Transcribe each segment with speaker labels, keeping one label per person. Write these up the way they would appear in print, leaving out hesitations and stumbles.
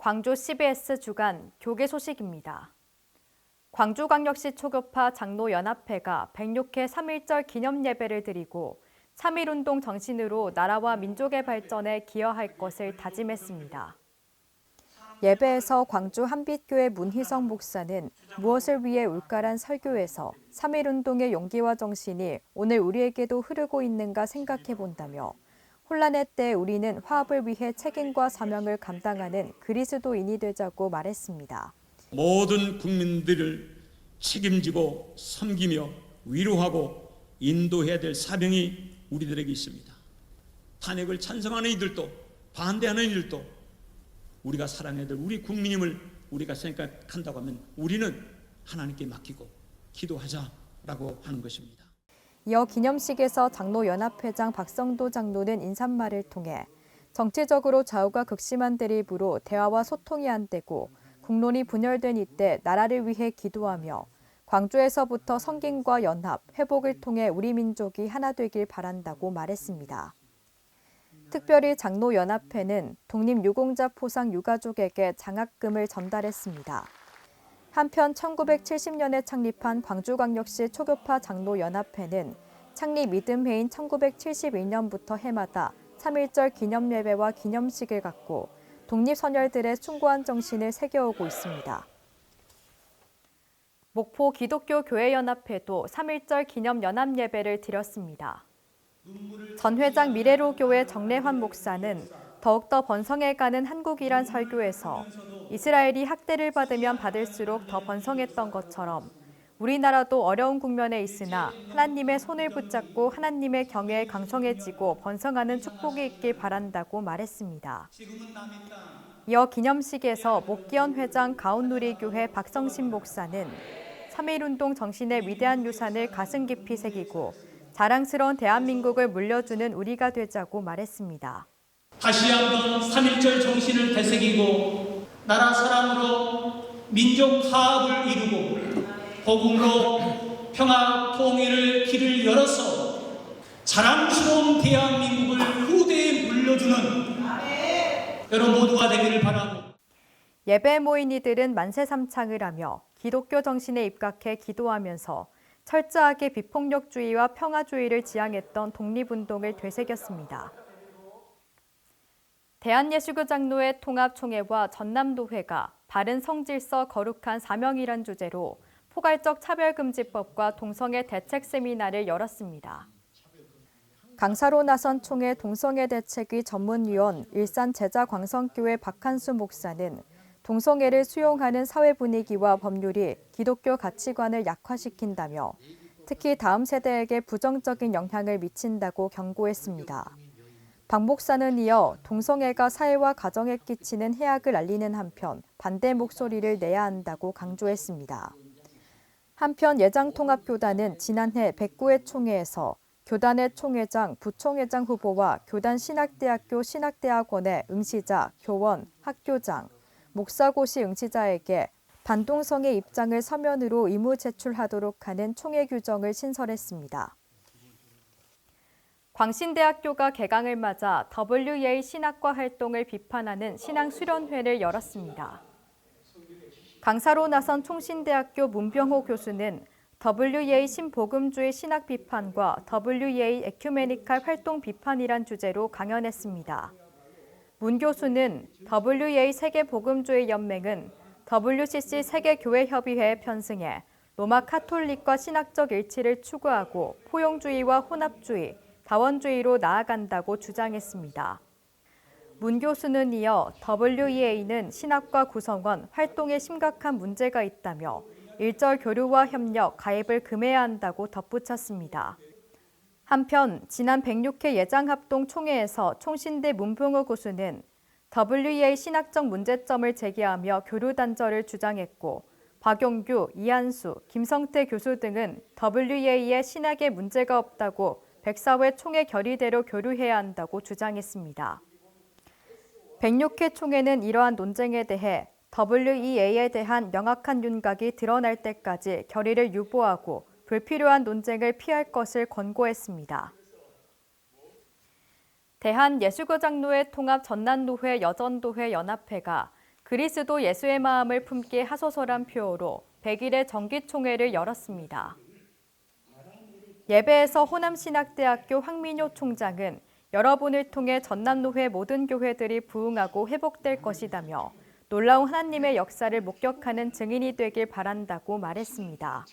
Speaker 1: 광주 CBS 주간 교계 소식입니다. 광주광역시 초교파 장로연합회가 106회 3.1절 기념 예배를 드리고 3.1운동 정신으로 나라와 민족의 발전에 기여할 것을 다짐했습니다. 예배에서 광주 한빛교회 문희성 목사는 무엇을 위해 울까란 설교에서 3.1운동의 용기와 정신이 오늘 우리에게도 흐르고 있는가 생각해 본다며 혼란의 때 우리는 화합을 위해 책임과 사명을 감당하는 그리스도인이 되자고 말했습니다.
Speaker 2: 모든 국민들을 책임지고 섬기며 위로하고 인도해야 될 사명이 우리들에게 있습니다. 탄핵을 찬성하는 이들도 반대하는 이들도 우리가 사랑해야 될 우리 국민임을 우리가 생각한다고 하면 우리는 하나님께 맡기고 기도하자라고 하는 것입니다.
Speaker 1: 이어 기념식에서 장로연합회장 박성도 장로는 인사말을 통해 정치적으로 좌우가 극심한 대립으로 대화와 소통이 안 되고 국론이 분열된 이때 나라를 위해 기도하며 광주에서부터 성김과 연합, 회복을 통해 우리 민족이 하나 되길 바란다고 말했습니다. 특별히 장로연합회는 독립유공자 포상 유가족에게 장학금을 전달했습니다. 한편 1970년에 창립한 광주광역시 초교파 장로연합회는 창립 이듬해인 1971년부터 해마다 3.1절 기념예배와 기념식을 갖고 독립선열들의 숭고한 정신을 새겨오고 있습니다. 목포 기독교 교회연합회도 3.1절 기념 연합예배를 드렸습니다. 전 회장 미래로교회 정례환 목사는 더욱더 번성해가는 한국이란 설교에서 이스라엘이 학대를 받으면 받을수록 더 번성했던 것처럼 우리나라도 어려운 국면에 있으나 하나님의 손을 붙잡고 하나님의 경외에 강성해지고 번성하는 축복이 있길 바란다고 말했습니다. 이어 기념식에서 목기현 회장 가온누리교회 박성신 목사는 3.1운동 정신의 위대한 유산을 가슴 깊이 새기고 자랑스러운 대한민국을 물려주는 우리가 되자고 말했습니다.
Speaker 3: 다시 한번 3.1절 정신을 되새기고 나라 사랑으로 민족 화합을 이루고 복음으로 평화 통일을 길을 열어서 자랑스러운 대한민국을 후대에 물려주는 여러분 모두가 되기를 바라고
Speaker 1: 예배에 모인 이들은 만세삼창을 하며 기독교 정신에 입각해 기도하면서 철저하게 비폭력주의와 평화주의를 지향했던 독립운동을 되새겼습니다. 대한예수교 장로회 통합총회와 전남도회가 바른 성질서 거룩한 사명이란 주제로 포괄적 차별금지법과 동성애 대책 세미나를 열었습니다. 강사로 나선 총회 동성애 대책위 전문위원 일산제자광성교회 박한수 목사는 동성애를 수용하는 사회 분위기와 법률이 기독교 가치관을 약화시킨다며 특히 다음 세대에게 부정적인 영향을 미친다고 경고했습니다. 박 목사는 이어 동성애가 사회와 가정에 끼치는 해악을 알리는 한편 반대 목소리를 내야 한다고 강조했습니다. 한편 예장통합교단은 지난해 109회 총회에서 교단의 총회장, 부총회장 후보와 교단 신학대학교 신학대학원의 응시자, 교원, 학교장, 목사고시 응시자에게 반동성애 입장을 서면으로 의무 제출하도록 하는 총회 규정을 신설했습니다. 광신대학교가 개강을 맞아 WEA 신학과 활동을 비판하는 신앙수련회를 열었습니다. 강사로 나선 총신대학교 문병호 교수는 WEA 신복음주의 신학 비판과 WEA 에큐메니칼 활동 비판이란 주제로 강연했습니다. 문 교수는 WEA 세계복음주의 연맹은 WCC 세계교회협의회에 편승해 로마 카톨릭과 신학적 일치를 추구하고 포용주의와 혼합주의, 다원주의로 나아간다고 주장했습니다. 문 교수는 이어 WEA는 신학과 구성원, 활동에 심각한 문제가 있다며 일절 교류와 협력, 가입을 금해야 한다고 덧붙였습니다. 한편 지난 106회 예장합동 총회에서 총신대 문병호 교수는 WEA 신학적 문제점을 제기하며 교류 단절을 주장했고 박용규, 이한수, 김성태 교수 등은 WEA에 신학에 문제가 없다고 104회 총회 결의대로 교류해야 한다고 주장했습니다. 106회 총회는 이러한 논쟁에 대해 WEA에 대한 명확한 윤곽이 드러날 때까지 결의를 유보하고 불필요한 논쟁을 피할 것을 권고했습니다. 대한예수교 장로회 통합 전남도회 여전도회 연합회가 그리스도 예수의 마음을 품게 하소서란 표어로 100일의 정기총회를 열었습니다. 예배에서 호남신학대학교 황민효 총장은 여러분을 통해 전남노회 모든 교회들이 부흥하고 회복될 것이다며 놀라운 하나님의 역사를 목격하는 증인이 되길 바란다고 말했습니다.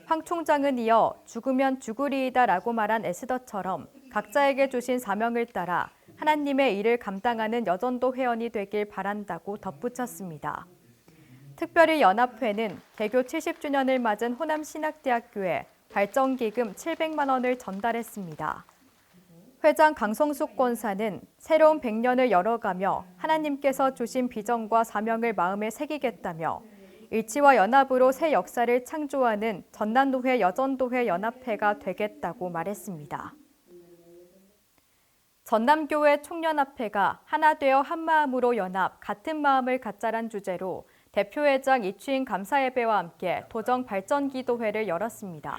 Speaker 1: 황 총장은 이어 죽으면 죽으리이다라고 말한 에스더처럼 각자에게 주신 사명을 따라 하나님의 일을 감당하는 여전도 회원이 되길 바란다고 덧붙였습니다. 특별히 연합회는 개교 70주년을 맞은 호남신학대학교에 발전기금 700만 원을 전달했습니다. 회장 강성숙 권사는 새로운 100년을 열어가며 하나님께서 주신 비전과 사명을 마음에 새기겠다며 일치와 연합으로 새 역사를 창조하는 전남노회 여전도회 연합회가 되겠다고 말했습니다. 전남교회 총연합회가 하나 되어 한마음으로 연합, 같은 마음을 갖자란 주제로 대표회장 이추인 감사예배와 함께 도정 발전기도회를 열었습니다.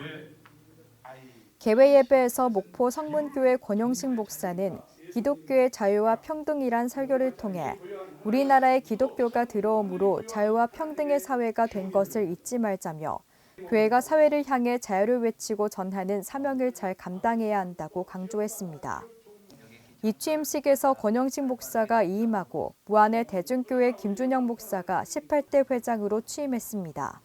Speaker 1: 개회예배에서 목포 성문교회 권용식 목사는 기독교의 자유와 평등이란 설교를 통해 우리나라에 기독교가 들어옴으로 자유와 평등의 사회가 된 것을 잊지 말자며 교회가 사회를 향해 자유를 외치고 전하는 사명을 잘 감당해야 한다고 강조했습니다. 이 취임식에서 권영식 목사가 이임하고 무안의 대중교회 김준영 목사가 18대 회장으로 취임했습니다.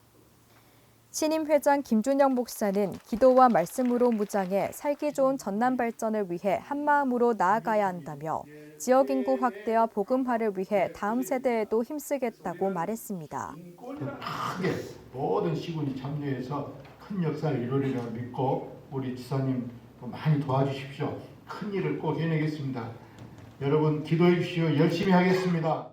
Speaker 1: 신임 회장 김준영 목사는 기도와 말씀으로 무장해 살기 좋은 전남 발전을 위해 한마음으로 나아가야 한다며 지역 인구 확대와 복음화를 위해 다음 세대에도 힘쓰겠다고 말했습니다.
Speaker 4: 크게 모든 시군이 참여해서 큰 역사를 이루리라 믿고 우리 지사님 많이 도와주십시오. 큰 일을 꼭 해내겠습니다. 여러분 기도해 주시오. 열심히 하겠습니다.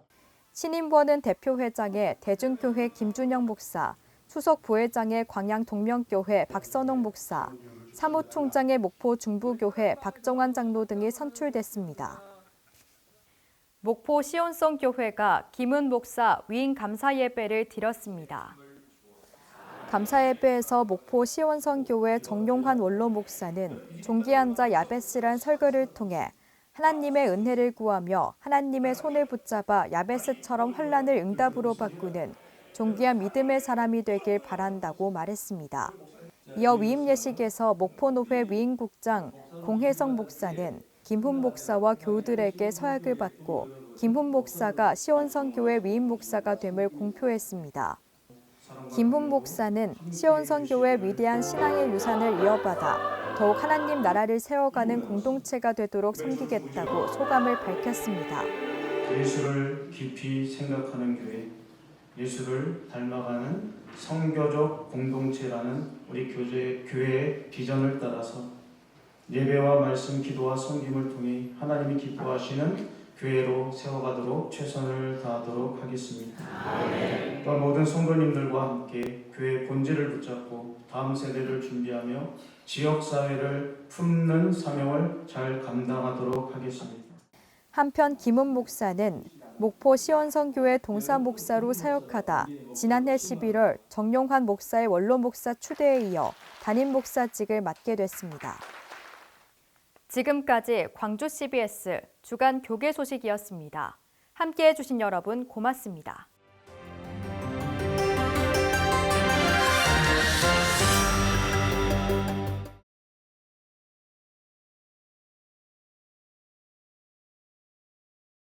Speaker 1: 신임부원은 대표회장의 대중교회 김준영 목사, 수석 부회장의 광양동명교회 박선홍 목사, 사무총장의 목포 중부교회 박정환 장로 등이 선출됐습니다. 목포 시온성교회가 김은 목사 위임 감사예배를 드렸습니다. 감사예배에서 목포 시온성교회 정용환 원로 목사는 종기한자 야베스란 설교를 통해 하나님의 은혜를 구하며 하나님의 손을 붙잡아 야베스처럼 환난을 응답으로 바꾸는 존귀한 믿음의 사람이 되길 바란다고 말했습니다. 이어 위임 예식에서 목포노회 위임국장 공혜성 목사는 김훈 목사와 교우들에게 서약을 받고 김훈 목사가 시온성교회 위임 목사가 됨을 공표했습니다. 김훈 목사는 시온성교회 위대한 신앙의 유산을 이어받아 더욱 하나님 나라를 세워가는 공동체가 되도록 섬기겠다고 소감을 밝혔습니다.
Speaker 5: 예수를 깊이 생각하는 교회, 예수를 닮아가는 성교적 공동체라는 우리 교회의 비전을 따라서 예배와 말씀, 기도와 섬김을 통해 하나님이 기뻐하시는 교회로 세워가도록 최선을 다하도록 하겠습니다. 또 모든 성도님들과 함께 교회의 본질을 붙잡고 다음 세대를 준비하며 지역사회를 품는 사명을 잘 감당하도록 하겠습니다.
Speaker 1: 한편 김은 목사는 목포 시온성교회 동사 목사로 사역하다 지난해 11월 정용환 목사의 원로 목사 추대에 이어 담임 목사직을 맡게 됐습니다. 지금까지 광주 CBS 주간 교계 소식이었습니다. 함께해 주신 여러분 고맙습니다.